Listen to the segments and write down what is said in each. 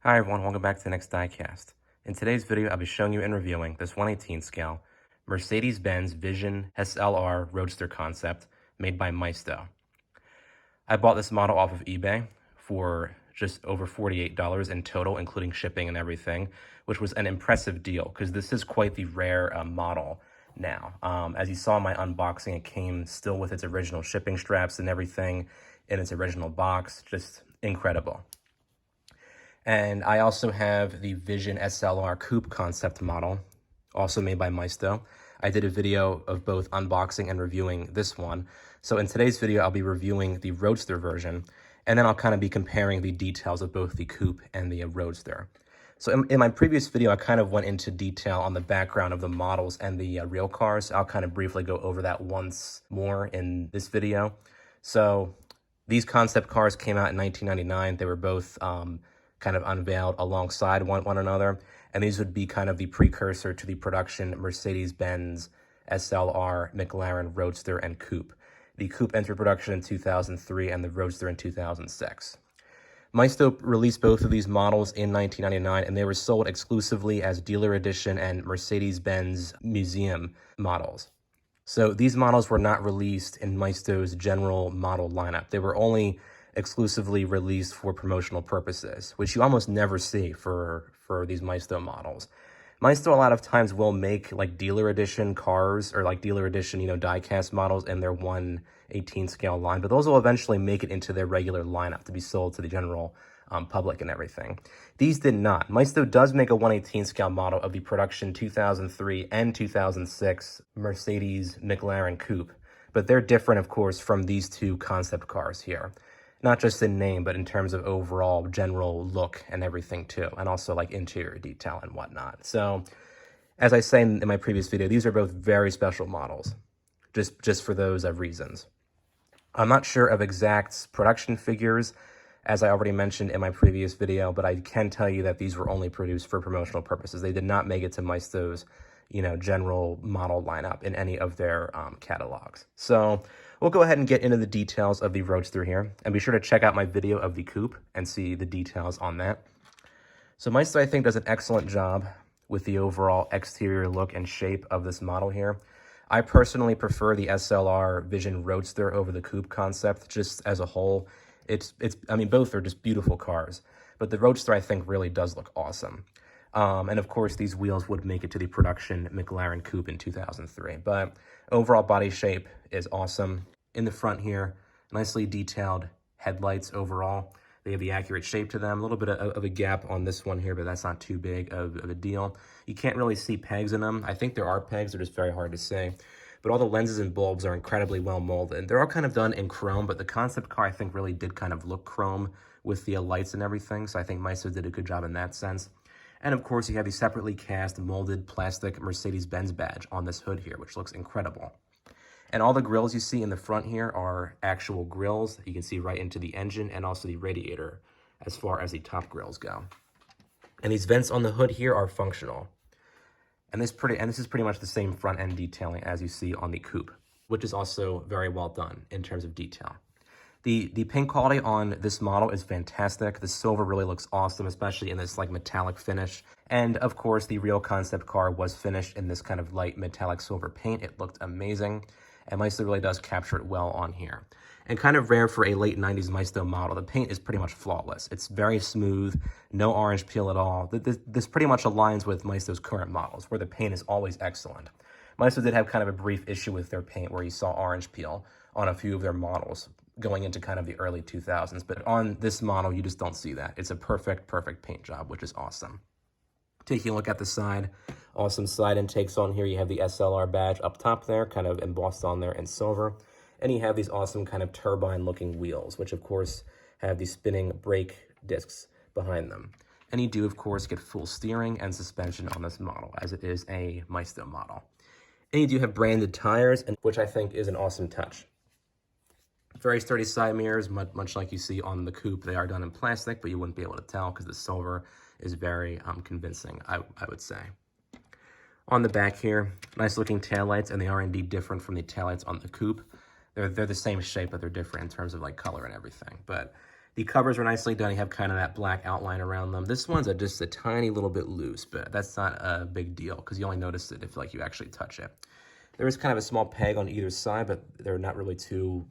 Hi everyone, welcome back to the next diecast. In today's video, I'll be showing you and reviewing this 1/18 scale Mercedes-Benz Vision SLR Roadster concept made by Maisto. I bought this model off of eBay for just over $48 in total, including shipping and everything, which was an impressive deal because this is quite the rare model now. As you saw in my unboxing, it came still with its original shipping straps and everything in its original box. Just incredible. And I also have the Vision SLR coupe concept model, also made by Maisto. I did a video of both unboxing and reviewing this one. So in today's video, I'll be reviewing the Roadster version, and then I'll kind of be comparing the details of both the coupe and the Roadster. So in my previous video, I kind of went into detail on the background of the models and the real cars. I'll kind of briefly go over that once more in this video. So these concept cars came out in 1999. They were both kind of unveiled alongside one another. And these would be kind of the precursor to the production Mercedes-Benz SLR McLaren Roadster and coupe. The coupe entered production in 2003 and the Roadster in 2006. Maisto released both of these models in 1999, and they were sold exclusively as dealer edition and Mercedes-Benz museum models. So these models were not released in Maisto's general model lineup. They were only exclusively released for promotional purposes, which you almost never see for these Maisto models. Maisto a lot of times will make like dealer edition cars or like dealer edition, die-cast models in their 1/18 scale line, but those will eventually make it into their regular lineup to be sold to the general public and everything. These did not. Maisto does make a 1/18 scale model of the production 2003 and 2006 Mercedes McLaren coupe, but they're different, of course, from these two concept cars here. Not just in name, but in terms of overall general look and everything too, and also like interior detail and whatnot. So, as I say in my previous video, these are both very special models, just for those reasons. I'm not sure of exact production figures, as I already mentioned in my previous video, but I can tell you that these were only produced for promotional purposes. They did not make it to Maisto's, general model lineup in any of their catalogs. So we'll go ahead and get into the details of the Roadster here, and be sure to check out my video of the coupe and see the details on that. So Maisto, I think, does an excellent job with the overall exterior look and shape of this model here. I personally prefer the SLR Vision Roadster over the coupe concept, just as a whole. I mean, both are just beautiful cars, but the Roadster, I think, really does look awesome. And of course, these wheels would make it to the production McLaren coupe in 2003. But overall body shape is awesome. In the front here, nicely detailed headlights overall. They have the accurate shape to them. A little bit of a gap on this one here, but that's not too big of a deal. You can't really see pegs in them. I think there are pegs. They're just very hard to see. But all the lenses and bulbs are incredibly well molded. They're all kind of done in chrome, but the concept car, I think, really did kind of look chrome with the lights and everything. So I think Maisto did a good job in that sense. And of course, you have the separately cast molded plastic Mercedes-Benz badge on this hood here, which looks incredible. And all the grills you see in the front here are actual grills that you can see right into the engine and also the radiator as far as the top grills go. And these vents on the hood here are functional. And this is pretty much the same front end detailing as you see on the coupe, which is also very well done in terms of detail. The paint quality on this model is fantastic. The silver really looks awesome, especially in this like metallic finish. And of course, the real concept car was finished in this kind of light metallic silver paint. It looked amazing, and Maisto really does capture it well on here. And kind of rare for a late 90s Maisto model, the paint is pretty much flawless. It's very smooth, no orange peel at all. This pretty much aligns with Maisto's current models, where the paint is always excellent. Maisto did have kind of a brief issue with their paint where you saw orange peel on a few of their models going into kind of the early 2000s, but on this model, you just don't see that. It's a perfect paint job, which is awesome. Taking a look at the side, awesome side intakes on here. You have the SLR badge up top there, kind of embossed on there in silver. And you have these awesome kind of turbine-looking wheels, which of course have these spinning brake discs behind them. And you do, of course, get full steering and suspension on this model, as it is a Maisto model. And you do have branded tires, which I think is an awesome touch. Very sturdy side mirrors, much like you see on the coupe. They are done in plastic, but you wouldn't be able to tell because the silver is very convincing, I would say. On the back here, nice looking taillights, and they are indeed different from the taillights on the coupe. They're the same shape, but they're different in terms of like color and everything. But The covers are nicely done. You have kind of that black outline around them. This one's just a tiny little bit loose, but that's not a big deal because you only notice it if like you actually touch it. There is kind of a small peg on either side, but they're not really too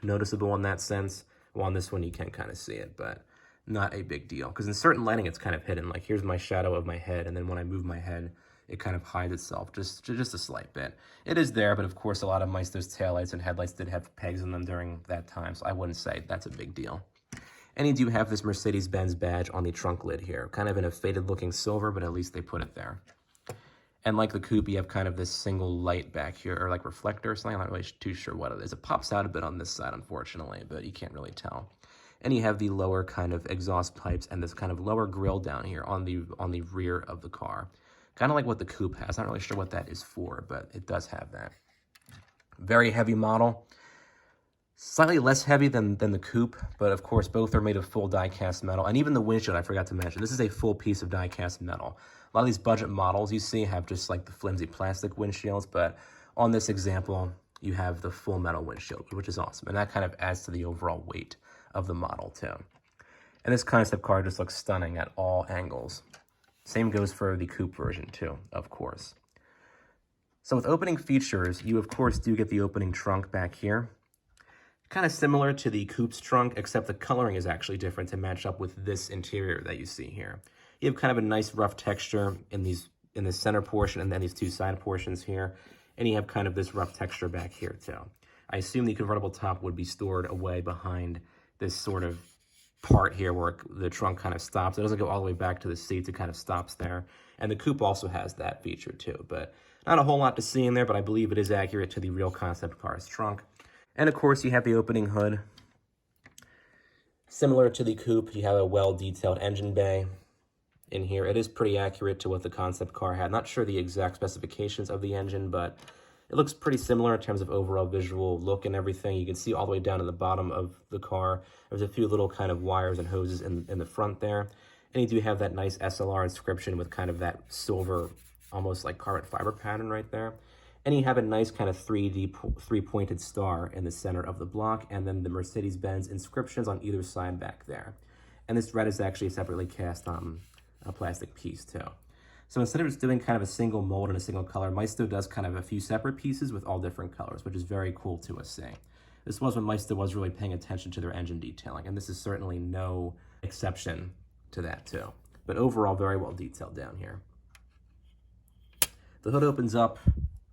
noticeable in that sense. Well, on this one you can kind of see it, but not a big deal because in certain lighting it's kind of hidden. Like here's my shadow of my head, and then when I move my head, it kind of hides itself just a slight bit. It is there, but of course a lot of Maisto's taillights and headlights did have pegs in them during that time, so I wouldn't say that's a big deal. And you do have this Mercedes-Benz badge on the trunk lid here, kind of in a faded looking silver, but at least they put it there. And like the coupe, you have kind of this single light back here, or like reflector or something. I'm not really too sure what it is. It pops out a bit on this side, unfortunately, but you can't really tell. And you have the lower kind of exhaust pipes and this kind of lower grille down here on the rear of the car. Kind of like what the coupe has. Not really sure what that is for, but it does have that. Very heavy model. Slightly less heavy than the coupe, but of course both are made of full die-cast metal. And even the windshield, I forgot to mention, this is a full piece of die-cast metal. A lot of these budget models you see have just like the flimsy plastic windshields, but on this example, you have the full metal windshield, which is awesome. And that kind of adds to the overall weight of the model too. And this concept car just looks stunning at all angles. Same goes for the coupe version too, of course. So with opening features, you of course do get the opening trunk back here. Kind of similar to the coupe's trunk, except the coloring is actually different to match up with this interior that you see here. You have kind of a nice rough texture in the center portion and then these two side portions here. And you have kind of this rough texture back here too. I assume the convertible top would be stored away behind this sort of part here where the trunk kind of stops. It doesn't go all the way back to the seats, it kind of stops there. And the coupe also has that feature too, but not a whole lot to see in there, but I believe it is accurate to the real concept car's trunk. And of course, you have the opening hood. Similar to the coupe, you have a well-detailed engine bay in here. It is pretty accurate to what the concept car had. Not sure the exact specifications of the engine, but it looks pretty similar in terms of overall visual look and everything. You can see all the way down to the bottom of the car. There's a few little kind of wires and hoses in the front there. And you do have that nice SLR inscription with kind of that silver, almost like carbon fiber pattern right there. And you have a nice kind of 3D three-pointed star in the center of the block, and then the Mercedes-Benz inscriptions on either side back there. And this red is actually a separately cast a plastic piece too. So instead of just doing kind of a single mold and a single color, Maisto does kind of a few separate pieces with all different colors, which is very cool to us see. This was when Maisto was really paying attention to their engine detailing, and this is certainly no exception to that too. But overall, very well detailed down here. The hood opens up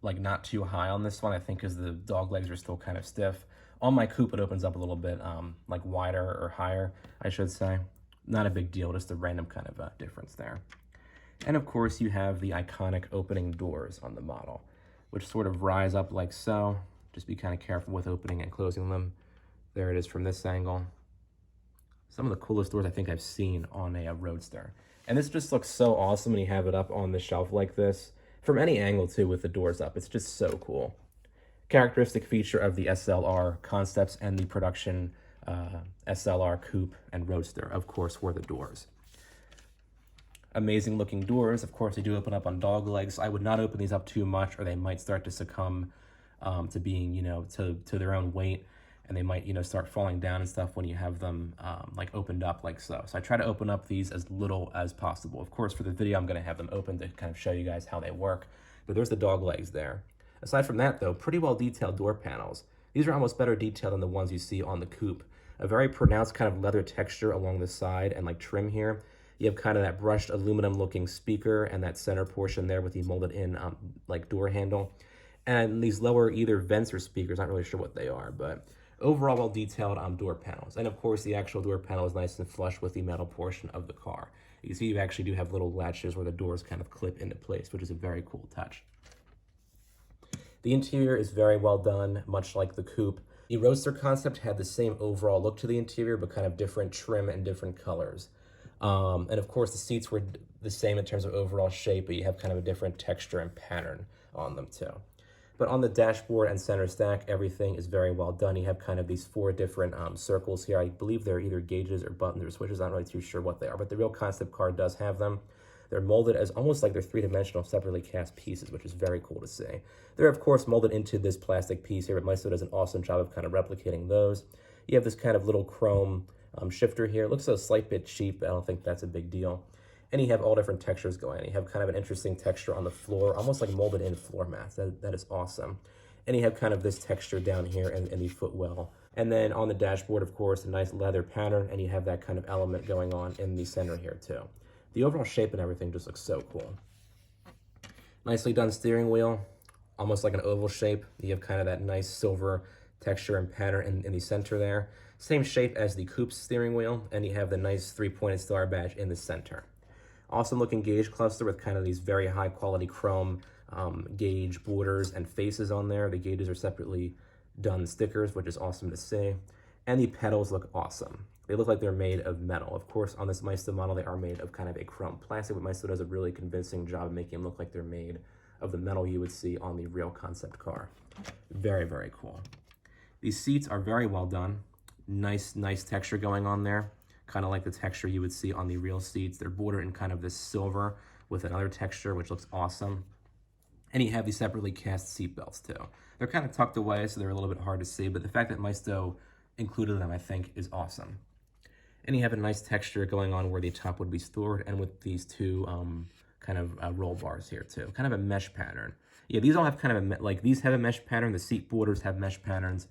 like not too high on this one, I think, because the dog legs are still kind of stiff. On my coupe, it opens up a little bit like wider or higher, I should say. Not a big deal, just a random kind of difference there. And of course, you have the iconic opening doors on the model, which sort of rise up like so. Just be kind of careful with opening and closing them. There it is from this angle. Some of the coolest doors I think I've seen on a Roadster. And this just looks so awesome when you have it up on the shelf like this. From any angle too with the doors up, it's just so cool. Characteristic feature of the SLR concepts and the production SLR coupe and Roadster, of course, were the doors. Amazing looking doors. Of course, they do open up on dog legs. I would not open these up too much or they might start to succumb to being, to their own weight. And they might, start falling down and stuff when you have them like opened up like so. So I try to open up these as little as possible. Of course, for the video, I'm going to have them open to kind of show you guys how they work. But there's the dog legs there. Aside from that, though, pretty well detailed door panels. These are almost better detailed than the ones you see on the coupe. A very pronounced kind of leather texture along the side and like trim here. You have kind of that brushed aluminum looking speaker and that center portion there with the molded in like door handle. And these lower either vents or speakers, not really sure what they are, but overall well detailed door panels. And of course the actual door panel is nice and flush with the metal portion of the car. You can see you actually do have little latches where the doors kind of clip into place, which is a very cool touch. The interior is very well done, much like the coupe. The Roadster concept had the same overall look to the interior, but kind of different trim and different colors. And of course the seats were the same in terms of overall shape, but you have kind of a different texture and pattern on them too. But on the dashboard and center stack, everything is very well done. You have kind of these 4 different circles here. I believe they're either gauges or buttons or switches. I'm not really too sure what they are, but the real concept car does have them. They're molded as almost like they're 3-dimensional, separately cast pieces, which is very cool to see. They're, of course, molded into this plastic piece here, but Maisto does an awesome job of kind of replicating those. You have this kind of little chrome shifter here. It looks a slight bit cheap, but I don't think that's a big deal. And you have all different textures going. You have kind of an interesting texture on the floor, almost like molded in floor mats. That is awesome. And you have kind of this texture down here in the footwell. And then on the dashboard, of course, a nice leather pattern, and you have that kind of element going on in the center here too. The overall shape and everything just looks so cool. Nicely done steering wheel, almost like an oval shape. You have kind of that nice silver texture and pattern in the center there. Same shape as the coupe's steering wheel, and you have the nice 3-pointed star badge in the center. Awesome looking gauge cluster with kind of these very high quality chrome gauge borders and faces on there. The gauges are separately done stickers, which is awesome to see. And the pedals look awesome. They look like they're made of metal. Of course, on this Maisto model, they are made of kind of a chrome plastic, but Maisto does a really convincing job of making them look like they're made of the metal you would see on the real concept car. Very, very cool. These seats are very well done. Nice texture going on there. Kind of like the texture you would see on the real seats. They're bordered in kind of this silver with another texture, which looks awesome. And you have these separately cast seat belts too. They're kind of tucked away, so they're a little bit hard to see, but the fact that Maisto included them, I think, is awesome. And you have a nice texture going on where the top would be stored, and with these two kind of roll bars here too. Kind of a mesh pattern. Yeah, these all have kind of a, these have a mesh pattern, the seat borders have mesh patterns,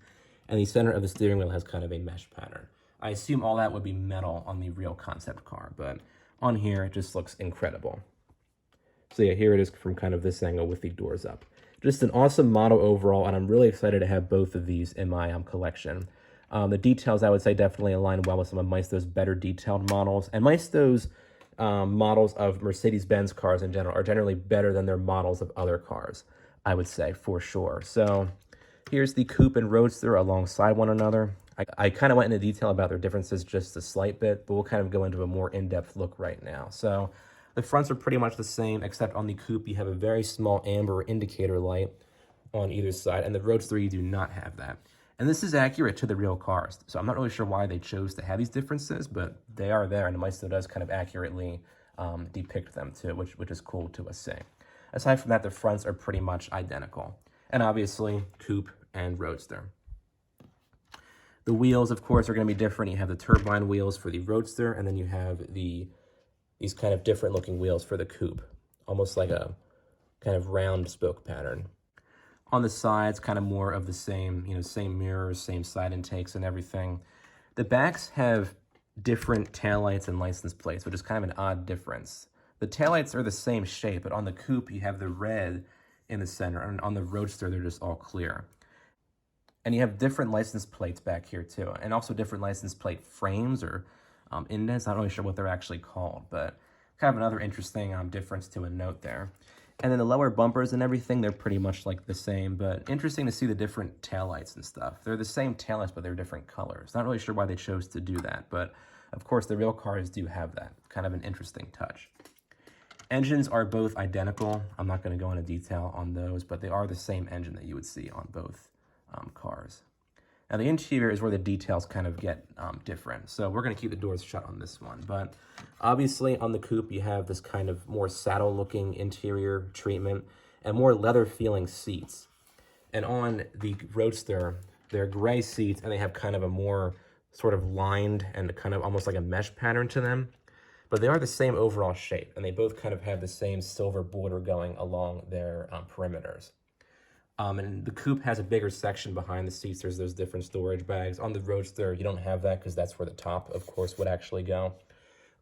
and the center of the steering wheel has kind of a mesh pattern. I assume all that would be metal on the real concept car, but on here, it just looks incredible. So yeah, here it is from kind of this angle with the doors up. Just an awesome model overall, and I'm really excited to have both of these in my collection. The details, I would say, definitely align well with some of Maisto's better detailed models. And Maisto's models of Mercedes-Benz cars in general are generally better than their models of other cars, I would say, for sure. So here's the coupe and roadster alongside one another. I kind of went into detail about their differences just a slight bit, but we'll kind of go into a more in-depth look right now. So the fronts are pretty much the same, except on the coupe, you have a very small amber indicator light on either side, and the Roadster, you do not have that. And this is accurate to the real cars, so I'm not really sure why they chose to have these differences, but they are there, and Maisto does kind of accurately depict them too, which is cool to see. Aside from that, the fronts are pretty much identical, and obviously, coupe and Roadster. The wheels, of course, are going to be different. You have the turbine wheels for the Roadster, and then you have these kind of different looking wheels for the coupe, almost like a kind of round spoke pattern. On the sides, kind of more of the same, same mirrors, same side intakes and everything. The backs have different taillights and license plates, which is kind of an odd difference. The taillights are the same shape, but on the coupe, you have the red in the center, and on the Roadster, they're just all clear. And you have different license plates back here too, and also different license plate frames or indents. I'm not really sure what they're actually called, but kind of another interesting difference to a note there. And then the lower bumpers and everything, they're pretty much like the same, but interesting to see the different taillights and stuff. They're the same taillights, but they're different colors. Not really sure why they chose to do that, but of course the real cars do have that. Kind of an interesting touch. Engines are both identical. I'm not going to go into detail on those, but they are the same engine that you would see on both cars. Now the interior is where the details kind of get different. So we're going to keep the doors shut on this one. But obviously on the coupe, you have this kind of more saddle looking interior treatment and more leather feeling seats. And on the Roadster, they're gray seats and they have kind of a more sort of lined and kind of almost like a mesh pattern to them. But they are the same overall shape, and they both kind of have the same silver border going along their perimeters. And the coupe has a bigger section behind the seats. There's those different storage bags. On the Roadster, you don't have that because that's where the top, of course, would actually go.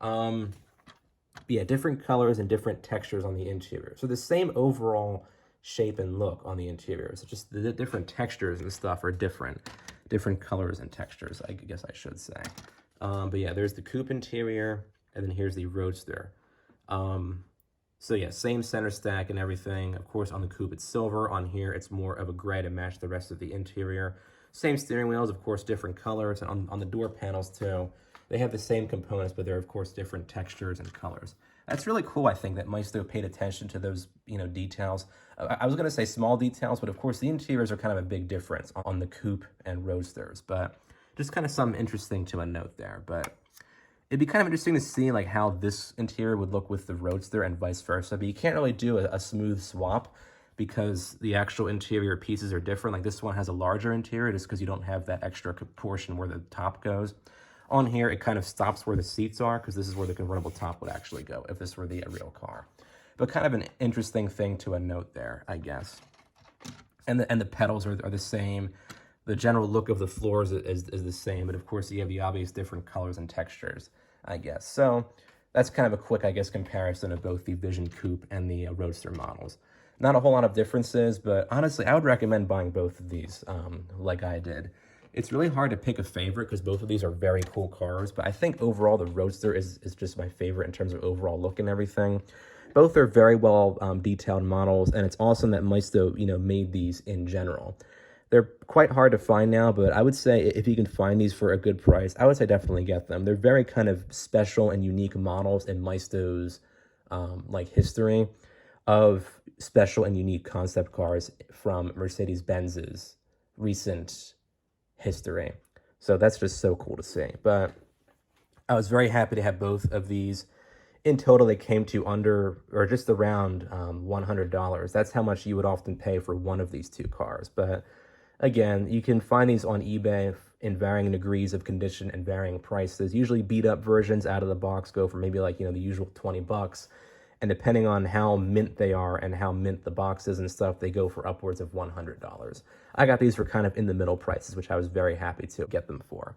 Yeah, different colors and different textures on the interior. So the same overall shape and look on the interior. So just the different textures and stuff are different. Different colors and textures, I guess I should say. But yeah, there's the coupe interior, and then here's the Roadster. So yeah, same center stack and everything. Of course, on the coupe, it's silver. On here, it's more of a gray to match the rest of the interior. Same steering wheels, of course, different colors. And on the door panels, too, they have the same components, but they're, of course, different textures and colors. That's really cool, I think, that Maisto paid attention to those, details. I was going to say small details, but, of course, the interiors are kind of a big difference on the coupe and Roadsters. But just kind of something interesting to a note there. But it'd be kind of interesting to see like how this interior would look with the Roadster and vice versa, but you can't really do a smooth swap because the actual interior pieces are different. Like this one has a larger interior just because you don't have that extra portion where the top goes. On here, it kind of stops where the seats are because this is where the convertible top would actually go if this were the real car. But kind of an interesting thing to note there, I guess. And the pedals are the same. The general look of the floors is the same, but of course you have the obvious different colors and textures, I guess. So that's kind of a quick, I guess, comparison of both the Vision Coupe and the Roadster models. Not a whole lot of differences, but honestly, I would recommend buying both of these like I did. It's really hard to pick a favorite because both of these are very cool cars, but I think overall the Roadster is just my favorite in terms of overall look and everything. Both are very well detailed models, and it's awesome that Maisto, made these in general. They're quite hard to find now, but I would say if you can find these for a good price, I would say definitely get them. They're very kind of special and unique models in Maisto's history of special and unique concept cars from Mercedes-Benz's recent history. So that's just so cool to see. But I was very happy to have both of these. In total, they came to under or just around $100. That's how much you would often pay for one of these two cars. But again, you can find these on eBay in varying degrees of condition and varying prices. Usually beat up versions out of the box go for maybe the usual $20. And depending on how mint they are and how mint the box is and stuff, they go for upwards of $100. I got these for kind of in the middle prices, which I was very happy to get them for.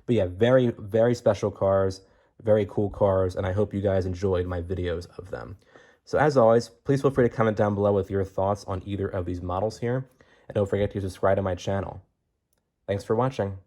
But yeah, very, very special cars, very cool cars, and I hope you guys enjoyed my videos of them. So as always, please feel free to comment down below with your thoughts on either of these models here. And don't forget to subscribe to my channel. Thanks for watching.